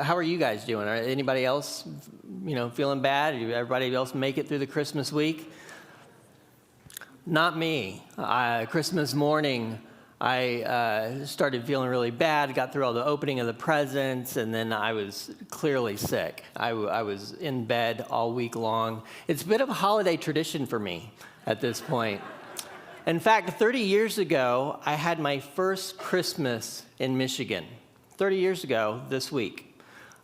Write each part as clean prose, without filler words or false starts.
How are you guys doing? Anybody else, feeling bad? Did everybody else make it through the Christmas week? Not me. Christmas morning, I started feeling really bad, got through all the opening of the presents, and then I was clearly sick. I was in bed all week long. It's a bit of a holiday tradition for me at this point. In fact, 30 years ago, I had my first Christmas in Michigan. 30 years ago this week.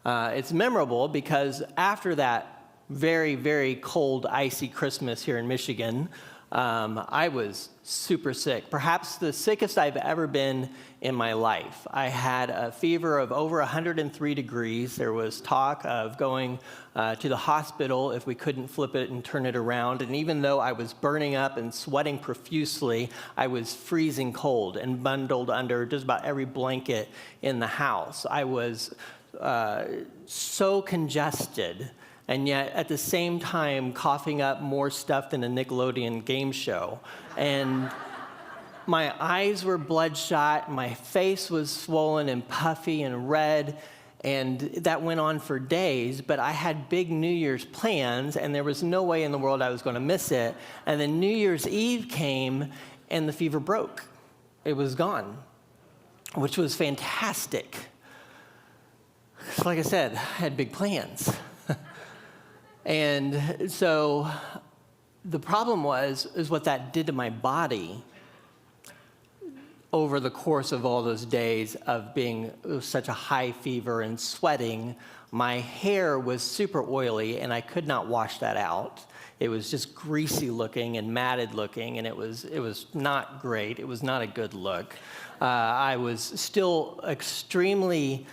It's memorable because after that very, very cold, icy Christmas here in Michigan, I was super sick, perhaps the sickest I've ever been in my life. I had a fever of over 103 degrees. There was talk of going to the hospital if we couldn't flip it and turn it around. And even though I was burning up and sweating profusely, I was freezing cold and bundled under just about every blanket in the house. I was so congested, and yet at the same time coughing up more stuff than a Nickelodeon game show. And my eyes were bloodshot, my face was swollen and puffy and red, and that went on for days, but I had big New Year's plans, and there was no way in the world I was going to miss it. And then New Year's Eve came, and the fever broke. It was gone, which was fantastic. Like I said, I had big plans. And so the problem is what that did to my body over the course of all those days of being such a high fever and sweating. My hair was super oily, and I could not wash that out. It was just greasy looking and matted looking, and it was not great. It was not a good look. I was still extremely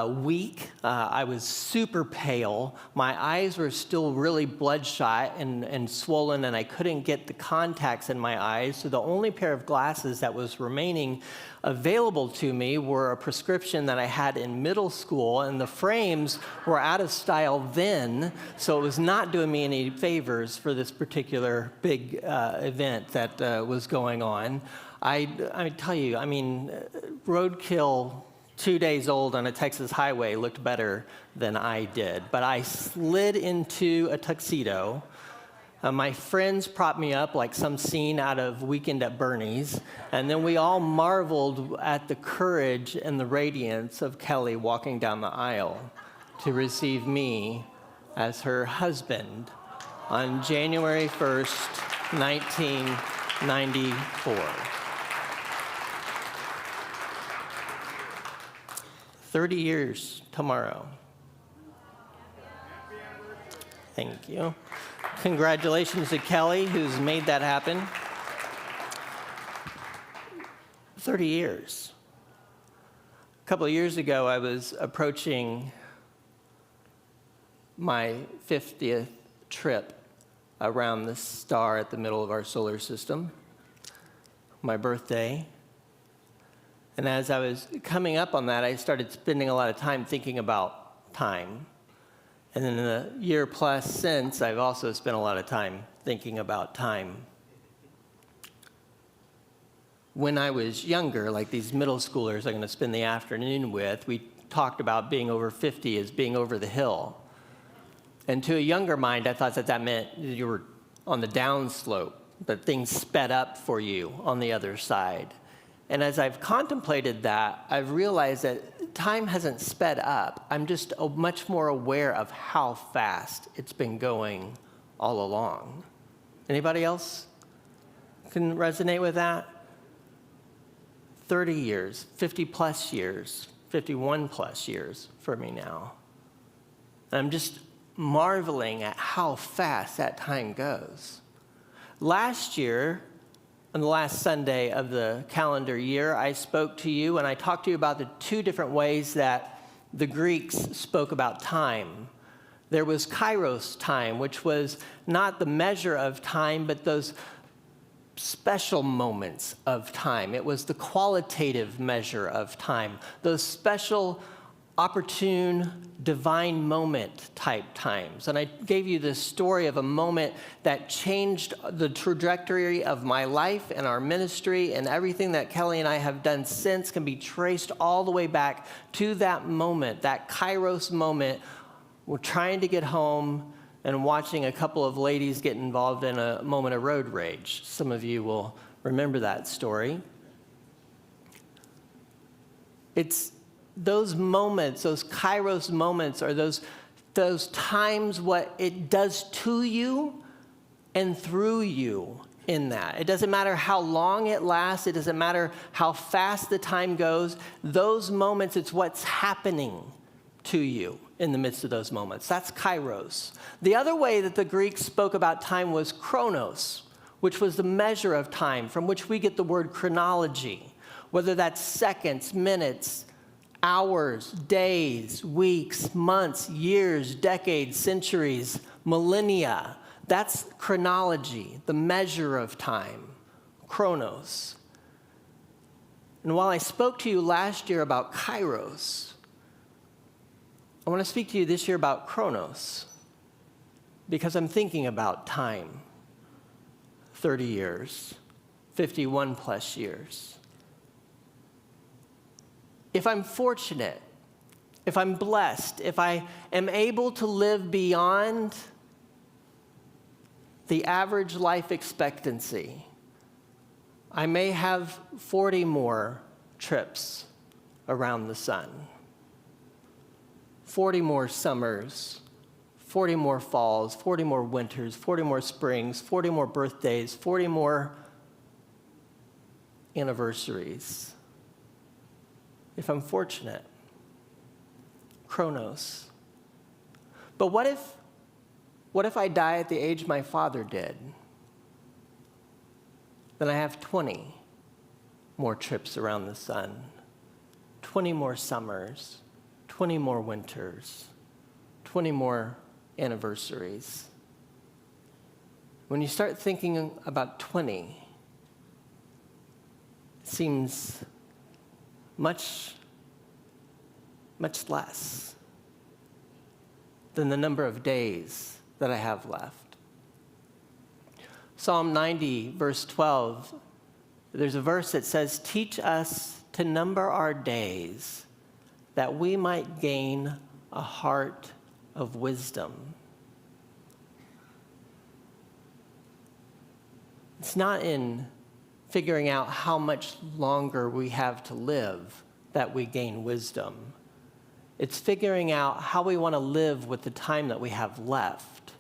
weak. I was super pale. My eyes were still really bloodshot and swollen, and I couldn't get the contacts in my eyes. So the only pair of glasses that was remaining available to me were a prescription that I had in middle school, and the frames were out of style then, so it was not doing me any favors for this particular big event that was going on. I tell you, roadkill 2 days old on a Texas highway looked better than I did. But I slid into a tuxedo. My friends propped me up like some scene out of Weekend at Bernie's. And then we all marveled at the courage and the radiance of Kelly walking down the aisle to receive me as her husband on January 1st, 1994. 30 years tomorrow. Thank you. Congratulations to Kelly, who's made that happen. 30 years. A couple of years ago, I was approaching my 50th trip around the star at the middle of our solar system, my birthday. And as I was coming up on that, I started spending a lot of time thinking about time. And then in the year plus since, I've also spent a lot of time thinking about time. When I was younger, like these middle schoolers I'm going to spend the afternoon with, we talked about being over 50 as being over the hill. And to a younger mind, I thought that meant you were on the downslope, that things sped up for you on the other side. And as I've contemplated that, I've realized that time hasn't sped up. I'm just much more aware of how fast it's been going all along. Anybody else can resonate with that? 30 years, 50 plus years, 51 plus years for me now. And I'm just marveling at how fast that time goes. Last year, on the last Sunday of the calendar year, I spoke to you and I talked to you about the two different ways that the Greeks spoke about time. There was kairos time, which was not the measure of time, but those special moments of time. It was the qualitative measure of time, those special opportune, divine moment type times. And I gave you this story of a moment that changed the trajectory of my life and our ministry, and everything that Kelly and I have done since can be traced all the way back to that moment, that Kairos moment. We're trying to get home and watching a couple of ladies get involved in a moment of road rage. Some of you will remember that story. It's those moments, those Kairos moments, are those times, what it does to you and through you in that. It doesn't matter how long it lasts. It doesn't matter how fast the time goes. Those moments, it's what's happening to you in the midst of those moments. That's Kairos. The other way that the Greeks spoke about time was chronos, which was the measure of time, from which we get the word chronology, whether that's seconds, minutes, hours, days, weeks, months, years, decades, centuries, millennia. That's chronology, the measure of time, chronos. And while I spoke to you last year about Kairos, I want to speak to you this year about chronos, because I'm thinking about time. 30 years, 51 plus years. If I'm fortunate, if I'm blessed, if I am able to live beyond the average life expectancy, I may have 40 more trips around the sun, 40 more summers, 40 more falls, 40 more winters, 40 more springs, 40 more birthdays, 40 more anniversaries. If I'm fortunate, chronos. But what if I die at the age my father did? Then I have 20 more trips around the sun, 20 more summers, 20 more winters, 20 more anniversaries. When you start thinking about 20, it seems much less than the number of days that I have left. Psalm 90, verse 12, there's a verse that says, "Teach us to number our days, that we might gain a heart of wisdom." It's not in figuring out how much longer we have to live that we gain wisdom. It's figuring out how we want to live with the time that we have left.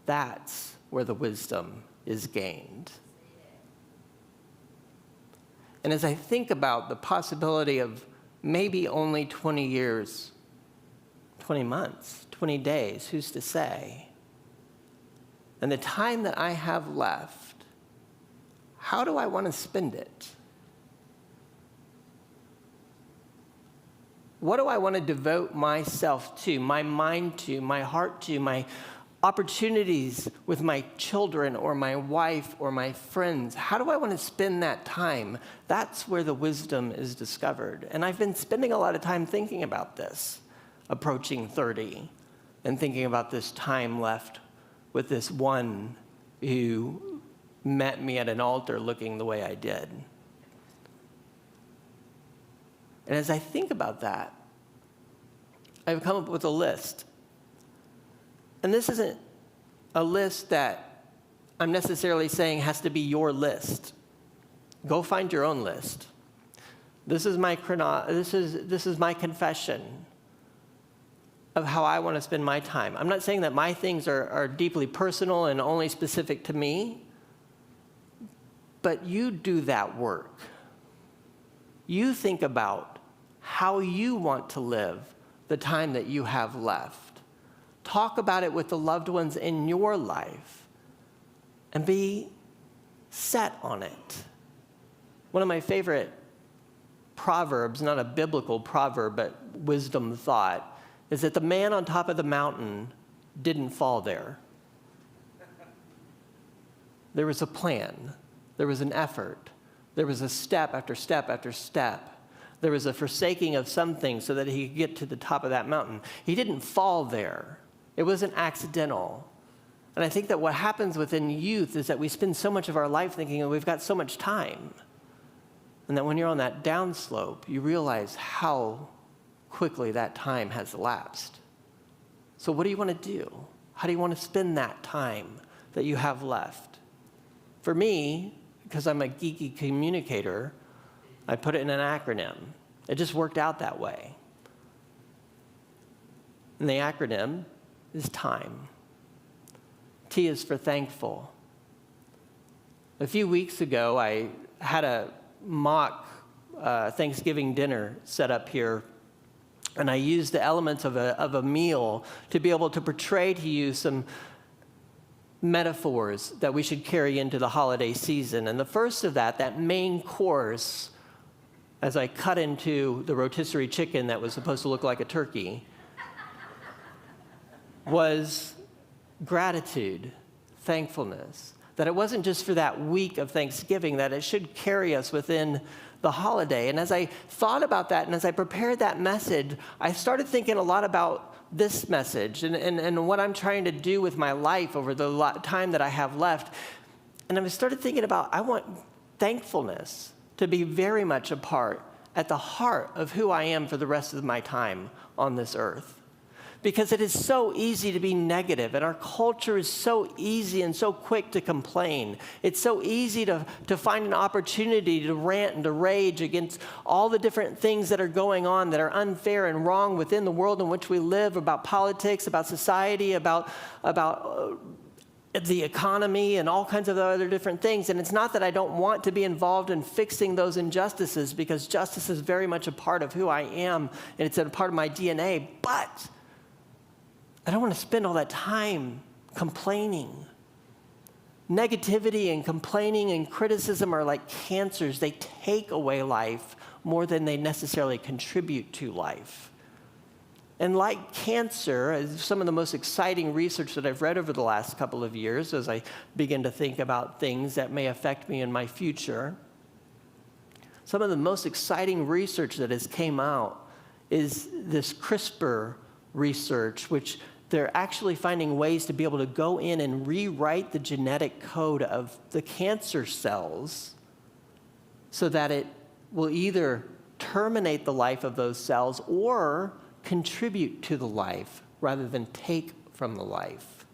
That's where the wisdom is gained. And as I think about the possibility of maybe only 20 years, 20 months, 20 days, who's to say? And the time that I have left, how do I want to spend it? What do I want to devote myself to, my mind to, my heart to, my opportunities with my children or my wife or my friends? How do I want to spend that time? That's where the wisdom is discovered. And I've been spending a lot of time thinking about this, approaching 30, and thinking about this time left with this one who met me at an altar looking the way I did. And as I think about that, I've come up with a list. And this isn't a list that I'm necessarily saying has to be your list. Go find your own list. This is my confession of how I want to spend my time. I'm not saying that my things are deeply personal and only specific to me, but you do that work. You think about how you want to live the time that you have left. Talk about it with the loved ones in your life and be set on it. One of my favorite proverbs, not a biblical proverb, but wisdom thought, is that the man on top of the mountain didn't fall there. There was a plan. There was an effort. There was a step after step after step. There was a forsaking of some things so that he could get to the top of that mountain. He didn't fall there. It wasn't accidental. And I think that what happens within youth is that we spend so much of our life thinking, oh, we've got so much time. And that when you're on that downslope, you realize how quickly that time has elapsed. So what do you want to do? How do you want to spend that time that you have left? For me, because I'm a geeky communicator, I put it in an acronym. It just worked out that way. And the acronym is time. T is for thankful. A few weeks ago, I had a mock Thanksgiving dinner set up here, and I used the elements of a meal to be able to portray to you some metaphors that we should carry into the holiday season. And the first of that main course, as I cut into the rotisserie chicken that was supposed to look like a turkey, was gratitude, thankfulness. That it wasn't just for that week of Thanksgiving, that it should carry us within the holiday. And as I thought about that and as I prepared that message, I started thinking a lot about this message and what I'm trying to do with my life over the time that I have left. And I started thinking about, I want thankfulness to be very much at the heart of who I am for the rest of my time on this earth. Because it is so easy to be negative, and our culture is so easy and so quick to complain. It's so easy to find an opportunity to rant and to rage against all the different things that are going on that are unfair and wrong within the world in which we live, about politics, about society, about the economy, and all kinds of other different things. And it's not that I don't want to be involved in fixing those injustices, because justice is very much a part of who I am, and it's a part of my DNA, but I don't want to spend all that time complaining. Negativity and complaining and criticism are like cancers. They take away life more than they necessarily contribute to life. And like cancer, some of the most exciting research that I've read over the last couple of years as I begin to think about things that may affect me in my future, some of the most exciting research that has came out is this CRISPR research, which they're actually finding ways to be able to go in and rewrite the genetic code of the cancer cells so that it will either terminate the life of those cells or contribute to the life rather than take from the life.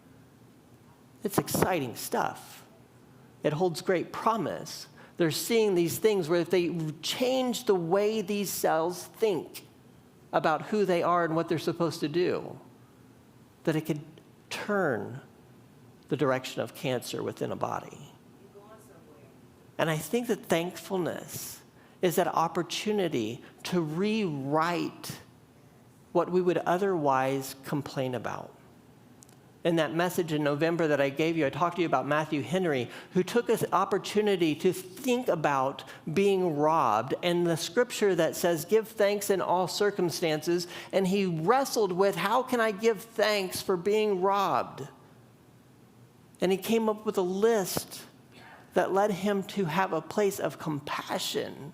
It's exciting stuff. It holds great promise. They're seeing these things where if they change the way these cells think about who they are and what they're supposed to do, that it could turn the direction of cancer within a body. And I think that thankfulness is that opportunity to rewrite what we would otherwise complain about. In that message in November that I gave you, I talked to you about Matthew Henry, who took an opportunity to think about being robbed and the scripture that says, give thanks in all circumstances. And he wrestled with, how can I give thanks for being robbed? And he came up with a list that led him to have a place of compassion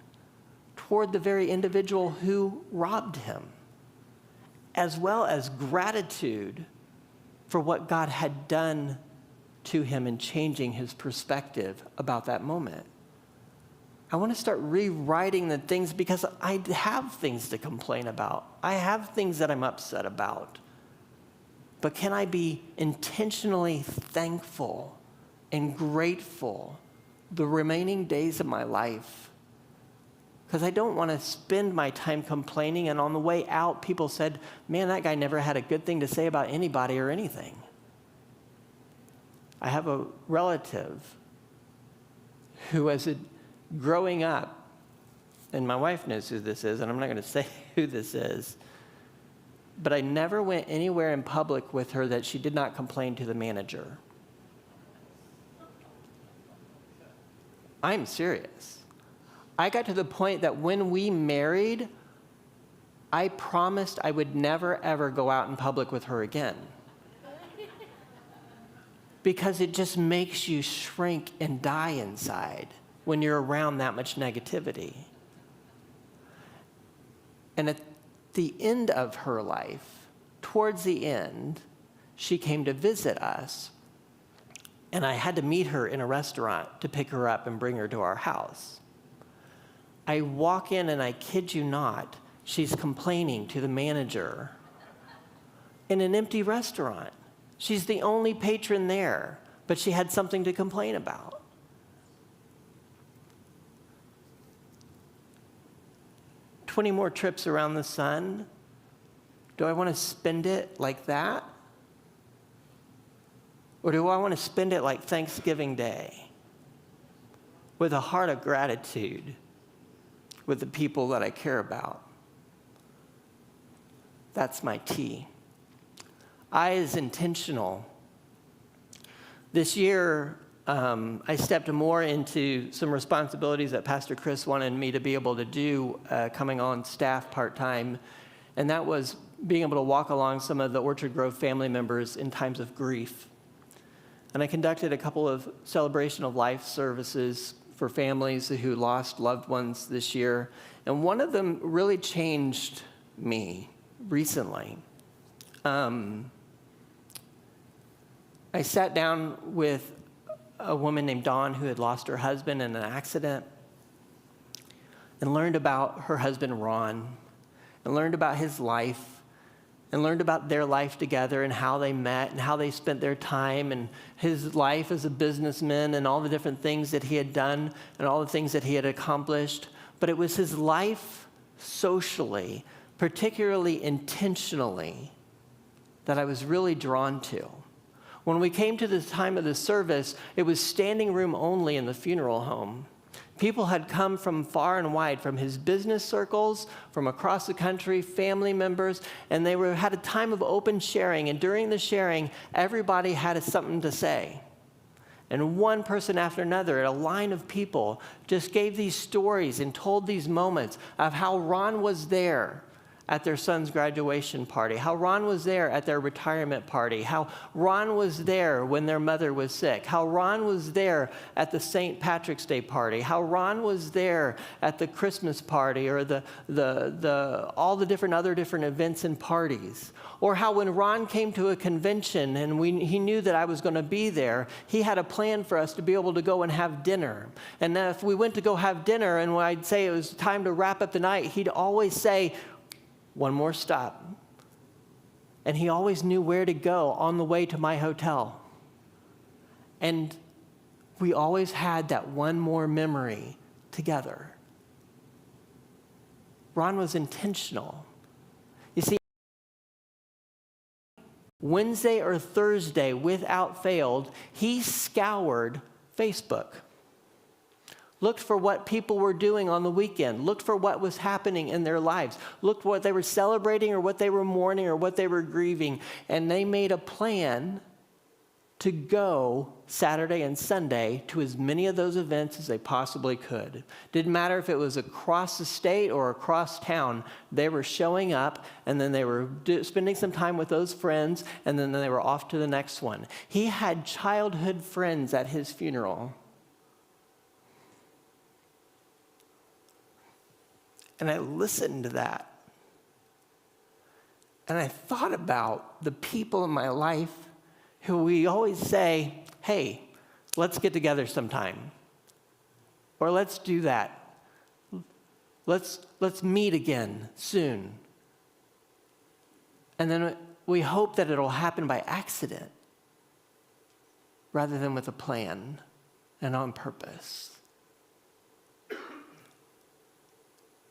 toward the very individual who robbed him, as well as gratitude for what God had done to him in changing his perspective about that moment. I want to start rewriting the things because I have things to complain about. I have things that I'm upset about. But can I be intentionally thankful and grateful the remaining days of my life? Because I don't want to spend my time complaining, and on the way out, people said, man, that guy never had a good thing to say about anybody or anything. I have a relative who, growing up, and my wife knows who this is, and I'm not going to say who this is, but I never went anywhere in public with her that she did not complain to the manager. I'm serious. I got to the point that when we married, I promised I would never, ever go out in public with her again. Because it just makes you shrink and die inside when you're around that much negativity. And at the end of her life, towards the end, she came to visit us. And I had to meet her in a restaurant to pick her up and bring her to our house. I walk in, and I kid you not, she's complaining to the manager in an empty restaurant. She's the only patron there, but she had something to complain about. "20 more trips around the sun. Do I want to spend it like that? Or do I want to spend it like Thanksgiving Day, with a heart of gratitude with the people that I care about?" That's my T. I is intentional. This year, I stepped more into some responsibilities that Pastor Chris wanted me to be able to do coming on staff part-time, and that was being able to walk along some of the Orchard Grove family members in times of grief. And I conducted a couple of celebration of life services for families who lost loved ones this year, and one of them really changed me recently. I sat down with a woman named Dawn who had lost her husband in an accident, and learned about her husband Ron, and learned about his life, and learned about their life together and how they met and how they spent their time, and his life as a businessman and all the different things that he had done and all the things that he had accomplished. But it was his life socially, particularly intentionally, that I was really drawn to. When we came to the time of the service, it was standing room only in the funeral home. People had come from far and wide, from his business circles, from across the country, family members, and they had a time of open sharing. And during the sharing, everybody had something to say. And one person after another, a line of people, just gave these stories and told these moments of how Ron was there at their son's graduation party, how Ron was there at their retirement party, how Ron was there when their mother was sick, how Ron was there at the St. Patrick's Day party, how Ron was there at the Christmas party, or all the other different events and parties. Or how when Ron came to a convention and he knew that I was going to be there, he had a plan for us to be able to go and have dinner. And then if we went to go have dinner and when I'd say it was time to wrap up the night, he'd always say, "One more stop." And he always knew where to go on the way to my hotel. And we always had that one more memory together. Ron was intentional. You see, Wednesday or Thursday, without fail, he scoured Facebook. Looked for what people were doing on the weekend, looked for what was happening in their lives, looked what they were celebrating or what they were mourning or what they were grieving, and they made a plan to go Saturday and Sunday to as many of those events as they possibly could. Didn't matter if it was across the state or across town, they were showing up, and then they were spending some time with those friends, and then they were off to the next one. He had childhood friends at his funeral. And I listened to that. And I thought about the people in my life who we always say, "Hey, let's get together sometime." Or "Let's do that. Let's meet again soon." And then we hope that it'll happen by accident rather than with a plan and on purpose.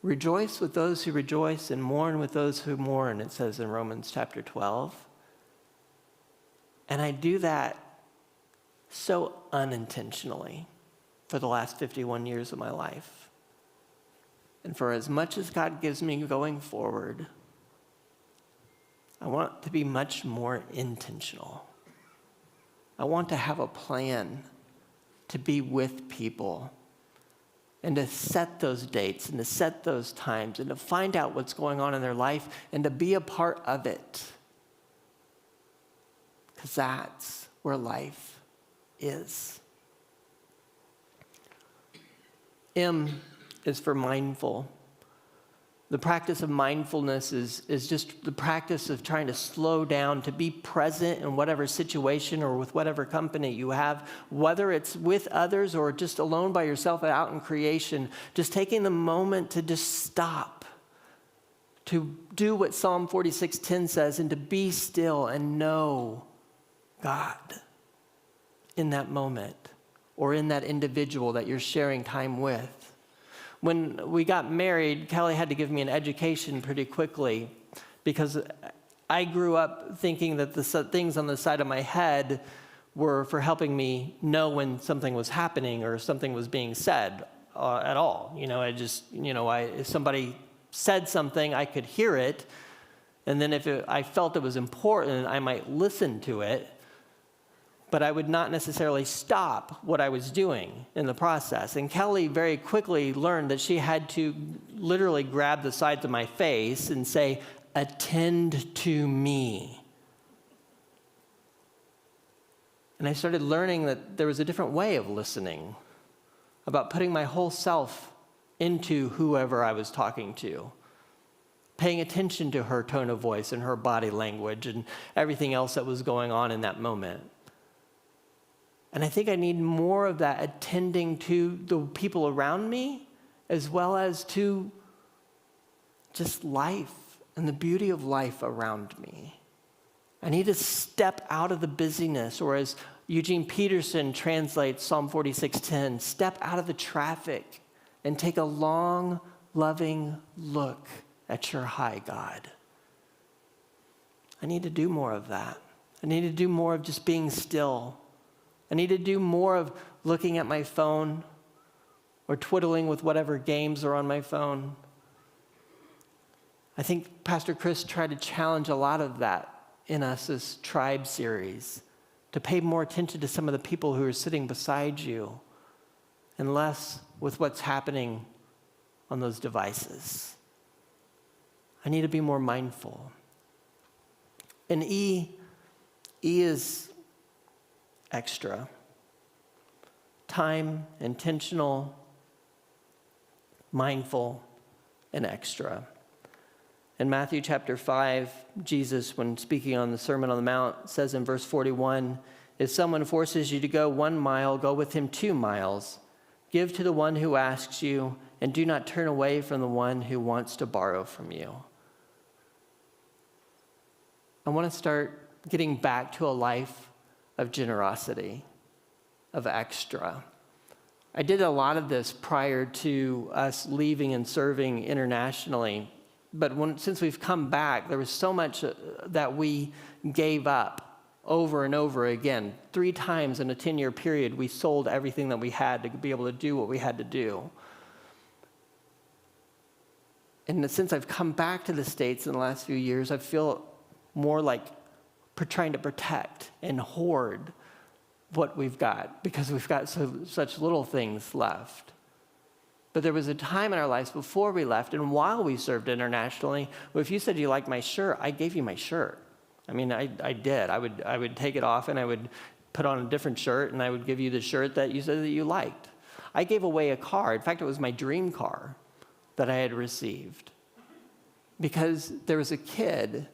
Rejoice with those who rejoice and mourn with those who mourn, it says in Romans chapter 12. And I do that so unintentionally for the last 51 years of my life. And for as much as God gives me going forward, I want to be much more intentional. I want to have a plan to be with people, and to set those dates, and to set those times, and to find out what's going on in their life, and to be a part of it. Because that's where life is. M is for mindful. The practice of mindfulness is just the practice of trying to slow down, to be present in whatever situation or with whatever company you have, whether it's with others or just alone by yourself out in creation, just taking the moment to just stop, to do what Psalm 46:10 says, and to be still and know God in that moment or in that individual that you're sharing time with. When we got married, Kelly had to give me an education pretty quickly because I grew up thinking that the things on the side of my head were for helping me know when something was happening or something was being said at all. If somebody said something, I could hear it, and then if I felt it was important, I might listen to it, but I would not necessarily stop what I was doing in the process. And Kelly very quickly learned that she had to literally grab the sides of my face and say, "Attend to me." And I started learning that there was a different way of listening, about putting my whole self into whoever I was talking to, paying attention to her tone of voice and her body language and everything else that was going on in that moment. And I think I need more of that, attending to the people around me as well as to just life and the beauty of life around me. I need to step out of the busyness, or as Eugene Peterson translates Psalm 46:10, step out of the traffic and take a long, loving look at your high God. I need to do more of that. I need to do more of just being still. I need to do more of looking at my phone or twiddling with whatever games are on my phone. I think Pastor Chris tried to challenge a lot of that in us this tribe series, to pay more attention to some of the people who are sitting beside you and less with what's happening on those devices. I need to be more mindful. And E is extra. Time, intentional, mindful, and extra. In Matthew chapter 5, Jesus, when speaking on the Sermon on the Mount, says in verse 41, "If someone forces you to go 1 mile, go with him 2 miles. Give to the one who asks you, and do not turn away from the one who wants to borrow from you." I want to start getting back to a life of generosity, of extra. I did a lot of this prior to us leaving and serving internationally, but since we've come back, there was so much that we gave up over and over again. 3 times in a 10-year period, we sold everything that we had to be able to do what we had to do. And since I've come back to the States in the last few years, I feel more like trying to protect and hoard what we've got, because we've got such little things left. But there was a time in our lives before we left and while we served internationally, where if you said you liked my shirt, I gave you my shirt. I mean, I did. I would take it off and I would put on a different shirt, and I would give you the shirt that you said that you liked. I gave away a car. In fact, it was my dream car that I had received, because there was a kid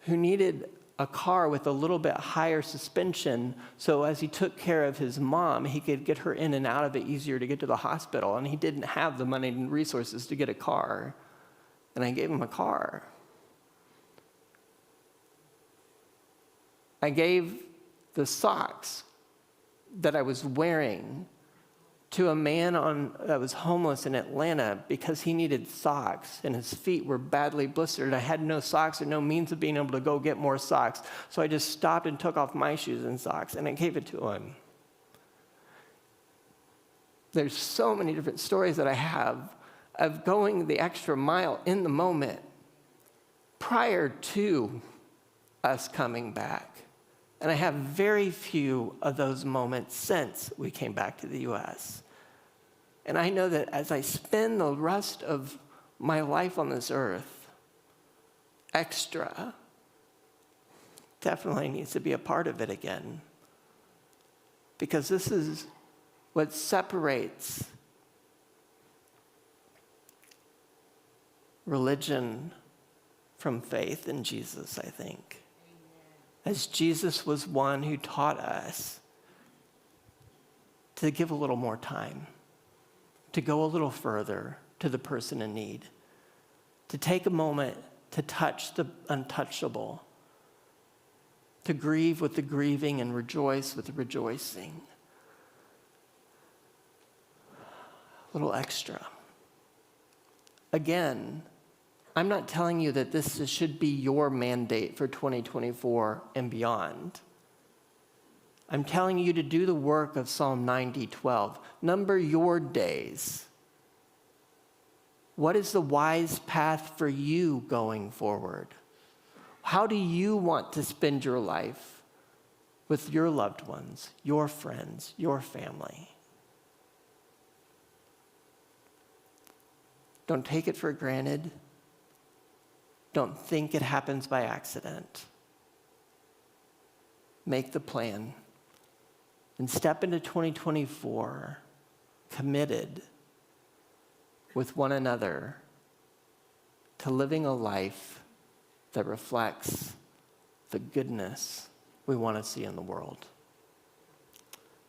who needed a car with a little bit higher suspension, so as he took care of his mom, he could get her in and out of it easier to get to the hospital, and he didn't have the money and resources to get a car, and I gave him a car. I gave the socks that I was wearing to a man that was homeless in Atlanta because he needed socks and his feet were badly blistered. I had no socks and no means of being able to go get more socks. So I just stopped and took off my shoes and socks and I gave it to him. There's so many different stories that I have of going the extra mile in the moment prior to us coming back. And I have very few of those moments since we came back to the U.S. And I know that as I spend the rest of my life on this earth, extra definitely needs to be a part of it again. Because this is what separates religion from faith in Jesus, I think. As Jesus was one who taught us to give a little more time, to go a little further to the person in need, to take a moment to touch the untouchable, to grieve with the grieving and rejoice with the rejoicing. A little extra. Again, I'm not telling you that this should be your mandate for 2024 and beyond. I'm telling you to do the work of Psalm 90:12. Number your days. What is the wise path for you going forward? How do you want to spend your life with your loved ones, your friends, your family? Don't take it for granted. Don't think it happens by accident. Make the plan and step into 2024 committed with one another to living a life that reflects the goodness we want to see in the world.